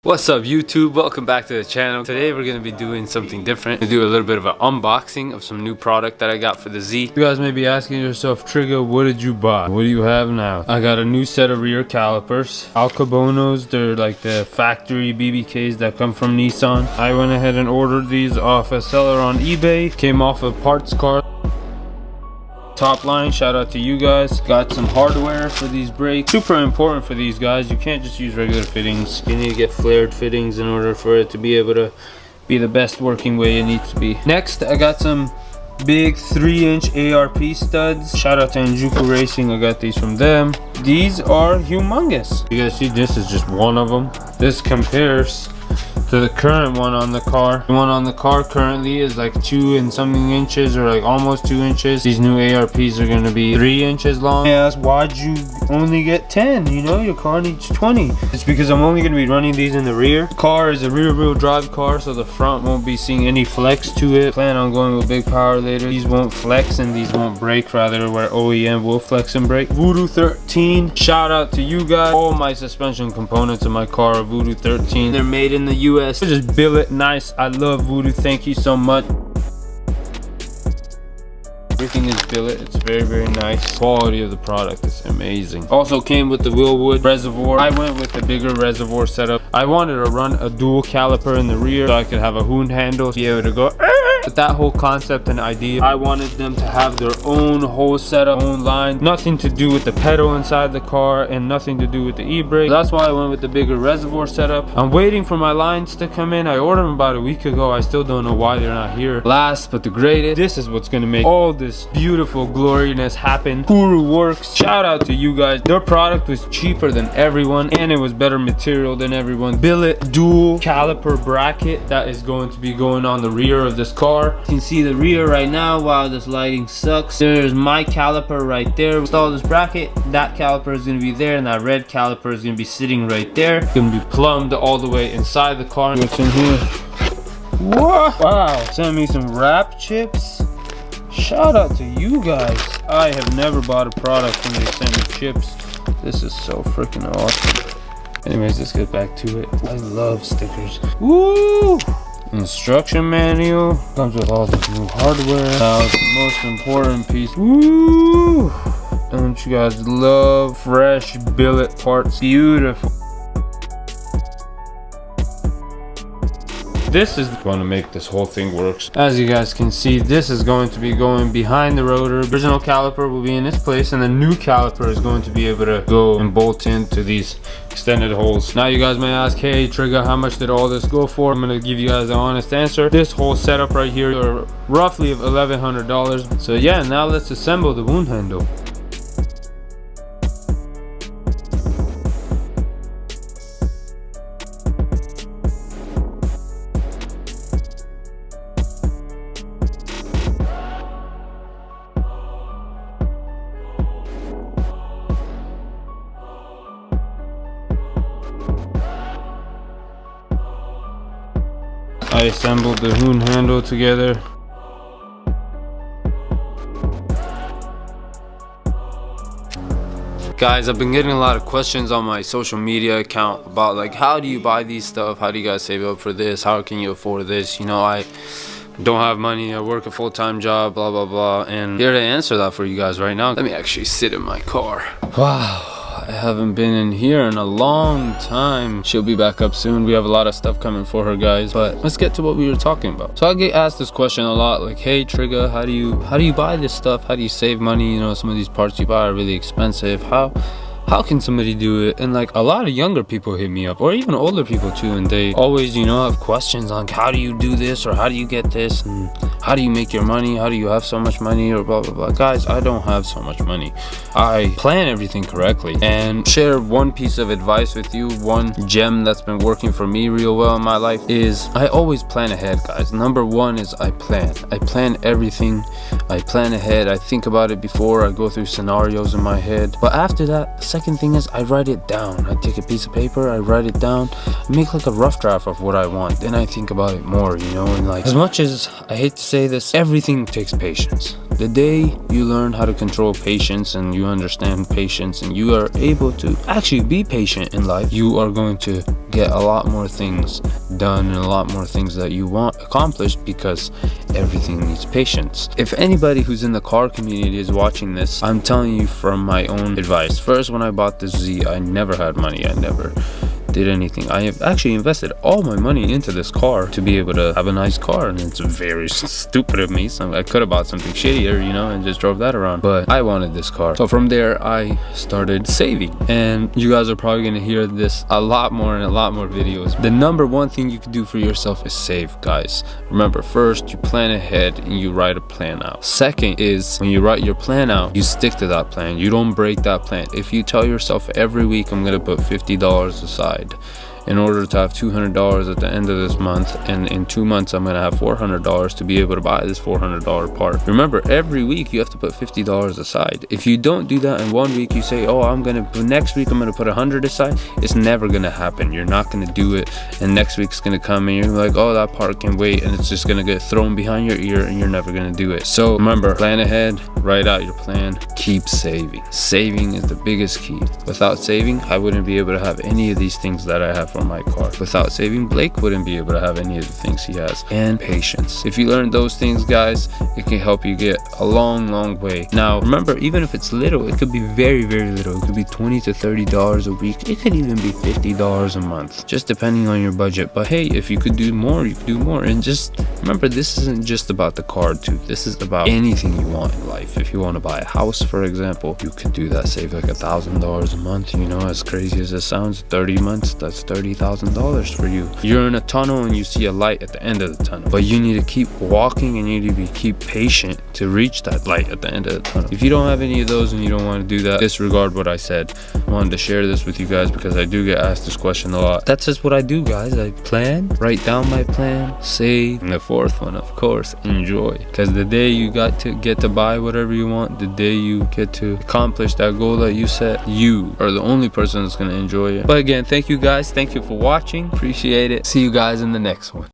What's up YouTube? Welcome back to the channel. Today we're going to be doing something different. We're going to do a little bit of an unboxing of some new product that I got for the Z. You guys may be asking yourself, Trigger, what did you buy? What do you have now? I got a new set of rear calipers. Alcabonos, they're like the factory BBKs that come from Nissan. I went ahead and ordered these off a seller on eBay. Came off a parts cart. Top line, shout out to you guys. Got some hardware for these brakes. Super important for these guys. You can't just use regular fittings. You need to get flared fittings in order for it to be able to be the best working way it needs to be. Next, I got some big 3-inch APR studs. Shout out to Enjuku Racing. I got these from them. These are humongous. You guys see, this is just one of them. This compares to the current one on the car. The one on the car currently is like 2 and something inches, or like almost 2 inches. These new ARPs are gonna be 3 inches long. Yes, why'd you only get 10? You know, your car needs 20. It's because I'm only gonna be running these in the rear. Car is a rear wheel drive car, so the front won't be seeing any flex to it. Plan on going with big power later. These won't flex and these won't brake, rather where OEM will flex and brake. Voodoo 13, shout out to you guys. All my suspension components in my car are Voodoo 13. They're made in the US. Just billet nice. I love Voodoo. Thank you so much. Everything is billet. It's very nice. Quality of the product is amazing. Also came with the Willwood reservoir. I went with the bigger reservoir setup. I wanted to run a dual caliper in the rear so I could have a Hoon Handle, be able to go. But that whole concept and idea, I wanted them to have their own whole setup, own line. Nothing to do with the pedal inside the car and nothing to do with the e-brake. That's why I went with the bigger reservoir setup. I'm waiting for my lines to come in. I ordered them about a week ago. I still don't know why they're not here. Last but the greatest, this is what's gonna make all this beautiful gloriness happen. Kuru Works, shout out to you guys. Their product was cheaper than everyone and it was better material than everyone. Billet dual caliper bracket that is going to be going on the rear of this car. You can see the rear right now. Wow, this lighting sucks. There's my caliper right there. Install this bracket, that caliper is going to be there, and that red caliper is going to be sitting right there. It's going to be plumbed all the way inside the car. What's in here? Whoa! Wow, send me some wrap chips. Shout out to you guys. I have never bought a product when they send me chips. This is so freaking awesome. Anyways, let's get back to it. I love stickers. Woo! Instruction manual comes with all this new hardware. Now the most important piece. Woo! Don't you guys love fresh billet parts? Beautiful. This is going to make this whole thing work. As you guys can see, this is going to be going behind the rotor. The original caliper will be in its place, and the new caliper is going to be able to go and bolt into these extended holes. Now you guys may ask, hey Trigger, how much did all this go for? I'm going to give you guys an honest answer. This whole setup right here are roughly of $1,100. So yeah, now let's assemble the Hoon Handle. I assembled the Hoon Handle together. Guys, I've been getting a lot of questions on my social media account about like, how do you buy these stuff? How do you guys save up for this? How can you afford this? You know, I don't have money. I work a full-time job, blah blah blah. And here to answer that for you guys right now, let me actually sit in my car. Wow. I haven't been in here in a long time. She'll be back up soon. We have a lot of stuff coming for her, guys, but let's get to what we were talking about. So I get asked this question a lot, like, hey Trigger, how do you buy this stuff? How do you save money? You know, some of these parts you buy are really expensive. How can somebody do it? And like a lot of younger people hit me up, or even older people too, and they always, you know, have questions on how do you do this, or how do you get this, and how do you make your money? How do you have so much money, or blah blah blah. Guys, I don't have so much money. I plan everything correctly and share one piece of advice with you. One gem that's been working for me real well in my life is I always plan ahead, guys. Number one is I plan everything. I plan ahead. I think about it before. I go through scenarios in my head, but after that, second thing is I write it down. I take a piece of paper, I write it down, make like a rough draft of what I want, then I think about it more, you know. And like, as much as I hate to say this, everything takes patience. The day you learn how to control patience and you understand patience and you are able to actually be patient in life, you are going to get a lot more things done and a lot more things that you want accomplished, because everything needs patience. If anybody who's in the car community is watching this, I'm telling you from my own advice. First, when I bought this Z, I never had money. I never did anything. I have actually invested all my money into this car to be able to have a nice car, and it's very stupid of me. So I could have bought something shittier, you know, and just drove that around, but I wanted this car. So from there I started saving, and you guys are probably going to hear this a lot more in a lot more videos. The number one thing you can do for yourself is save, guys. Remember, first you plan ahead and you write a plan out. Second is, when you write your plan out, you stick to that plan. You don't break that plan. If you tell yourself every week I'm going to put $50 aside in order to have $200 at the end of this month, and in 2 months I'm gonna have $400 to be able to buy this $400 part. Remember, every week you have to put $50 aside. If you don't do that in 1 week, you say, oh, next week I'm gonna put 100 aside, it's never gonna happen. You're not gonna do it, and next week's gonna come and you're like, oh, that part can wait, and it's just gonna get thrown behind your ear and you're never gonna do it. So remember, plan ahead, write out your plan, keep saving. Saving is the biggest key. Without saving, I wouldn't be able to have any of these things that I have on my car. Without saving, Blake wouldn't be able to have any of the things he has. And patience. If you learn those things, guys, it can help you get a long way. Now remember, even if it's little, it could be very little. It could be $20 to $30 a week. It could even be $50 a month, just depending on your budget. But hey, if you could do more, you could do more. And just remember, this isn't just about the car too. This is about anything you want in life. If you want to buy a house, for example, you could do that. Save like $1,000 a month. You know, as crazy as it sounds, 30 months, that's $30,000 for you. You're in a tunnel and you see a light at the end of the tunnel, but you need to keep walking and you need to keep patient to reach that light at the end of the tunnel. If you don't have any of those and you don't want to do that, disregard what I said. I wanted to share this with you guys because I do get asked this question a lot. That's just what I do, guys. I plan, write down my plan, save, and the fourth one, of course, enjoy. Because the day you get to buy whatever you want, the day you get to accomplish that goal that you set, you are the only person that's going to enjoy it. But again, thank you guys. Thank you for watching. Appreciate it. See you guys in the next one.